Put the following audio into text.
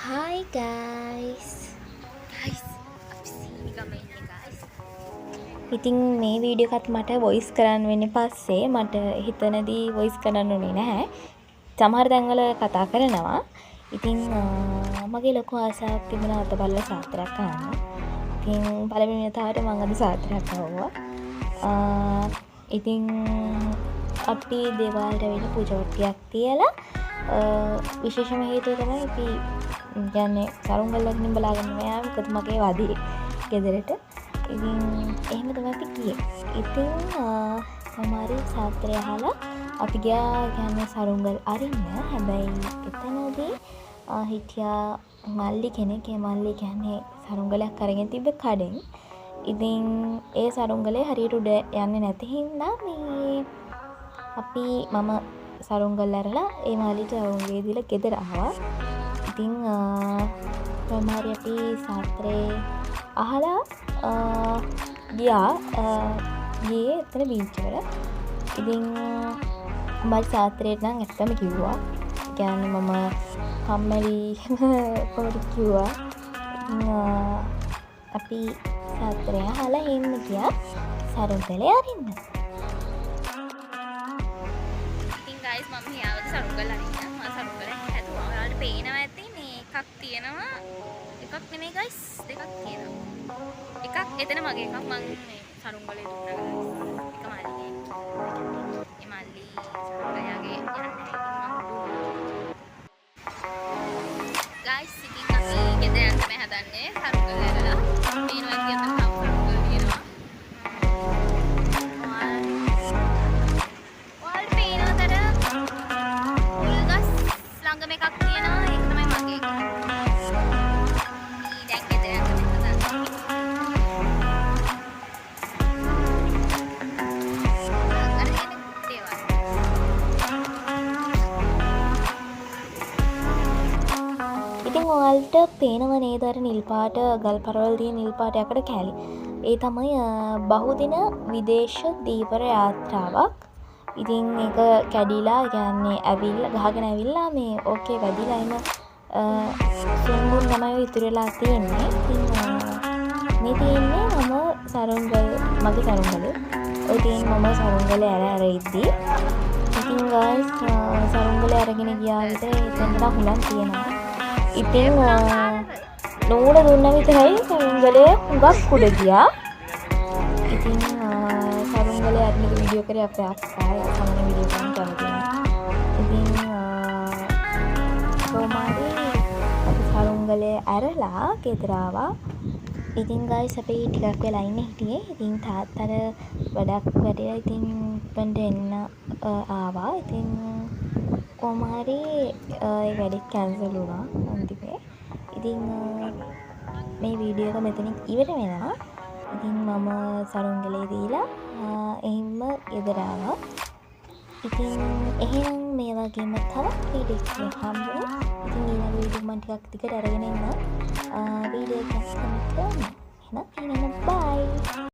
Hi guys. guys අපි සීනි ගම ඉන්නේ guys. ඉතින් මේ වීඩියෝ එකත් මට වොයිස් කරන්න වෙන්නේ පස්සේ මට හිතනදී වොයිස් කරන්න උනේ නැහැ. සමහර තැන්වල කතා කරනවා. ඉතින් මගේ ලොකු ආසාවක් තිබුණා අත බලලා සාත්‍රයක් කරන්න. ඉතින් පළවෙනි වතාවට මම අද සාත්‍රයක් ආවා. ඉතින් අපි දේවාලට වෙන පූජාවට්ටියක් තියලා විශේෂම හේතුව තමයි අපි කියන්නේ සරුංගල්ලකින් බලාගෙන යෑම මොකද මගේ වදී ගෙදරට. ඉතින් එහෙම තමයි අපි ගියේ. ඉතින් සමහර සාත්‍රය අහලා අපි ගියා කියන්නේ සරුංගල් අරින්න. හැබැයි එතනදී හිටියා මල්ලි කෙනෙක්. ඒ මල්ලි කියන්නේ සරුංගලයක් අරගෙන තිබ්බ කඩෙන්. ඉතින් ඒ සරුංගලේ හරියට උඩ යන්නේ නැති හින්දා මම සරුංගල් ඇරලා ඒ මාලිට සරුංගලේ දීලා ගෙදර ආවා. ඉතින් කොහොමහරි අපි සාත්‍රේ අහලා ගියේ එතන බීච් වල. ඉතින් මම සාත්‍රේට නම් ඇත්තම කිව්වා. කියන්නේ මම කම්මැලි පොඩි කිව්වා. ඉතින් අපි සාත්‍රේ අහලා එන්න ගියා සරුංගලේ අරින්න. guys මම හියාවද සරුංගල අරින්න. මම සරුංගල හැදුවා. ඔයාලට පේනවා ඇති මේ එකක් තියෙනවා. එකක් නෙමෙයි guys දෙකක් තියෙනවා. එකක් එතන මගේ එකක් මම මේ සරුංගලේ දුන්නා guys. එක මල්ලිගේ. මේ මල්ලි සරුංගලයාගේ යන්නේ guys ඉතින් අපි ගෙදර යන්න තමයි හදන්නේ සරුංගල ඇරලා. මේනවා කියන්න සරුංගල තියෙනවා. එකක් තියෙනවා ඒක තමයි මගේ එක. දැන් ගෙදර යන්න හදන්නේ. අරගෙන දේවල්. ඉතින් ඔයාලට පේනව නේද අර නිල් පාට ගල් පරවල් තියෙන නිල් පාට යකඩ කෑලි. ඒ තමයි බහුදින විදේශ දීපර යාත්‍රාවක්. ඉතින් ඒක කැඩිලා කියන්නේ ඇවිල්ලා ගහගෙන ඇවිල්ලා මේ ඕකේ වැදිලා එන සුන්බුන් තමයි ඉතුරු වෙලා තියෙන්නේ. ඉතින් මේ තියෙන්නේ මම සරුංගල් මගේ සරුංගලේ. ඔය තියෙන මම සරුංගලේ අර ඉද්දි. ඉතින් guys සරුංගලේ අරගෙන ගියා විතර එතන හුලම් තියෙනවා. ඉතින් නෝන දුන්න විතරයි සරුංගලේ හුඟක් උඩ ගියා. ඉතින් සරුංගලේ අරගෙන වීඩියෝ කරේ අපේ අක්කා සමන වීඩියෝ කරන්න කැමතියි. ඉතින් කොහොමද අපි සරුංගලේ ඇරලා ගෙදර ආවා. ඉතින් guys අපි ටිකක් වෙලා ඉන්නේ හිටියේ. ඉතින් තාත්තට වැඩක් වැඩිලා ඉතින් පෙන්ට එන්න ආවා. ඉතින් කොහොම හරි ඒ වැඩේ කැන්සල් වුණා අන්තිමේ. ඉතින් මේ වීඩියෝ එක මෙතනින් ඉවර වෙනවා. ඉතින් මම සරුංගලේ දීලා එහෙම ගෙදර ආවා. ඉතින් එහෙනම් මේ වගේම තවත් වීඩියෝ එකක් හම්බුනේ. ඉතින් ඊළඟ වීඩියෝ මම ටිකක් දිගට අරගෙන එන්න වීඩියෝ එකක් කමෙන්ට් කරන්න. එහෙනම් bye.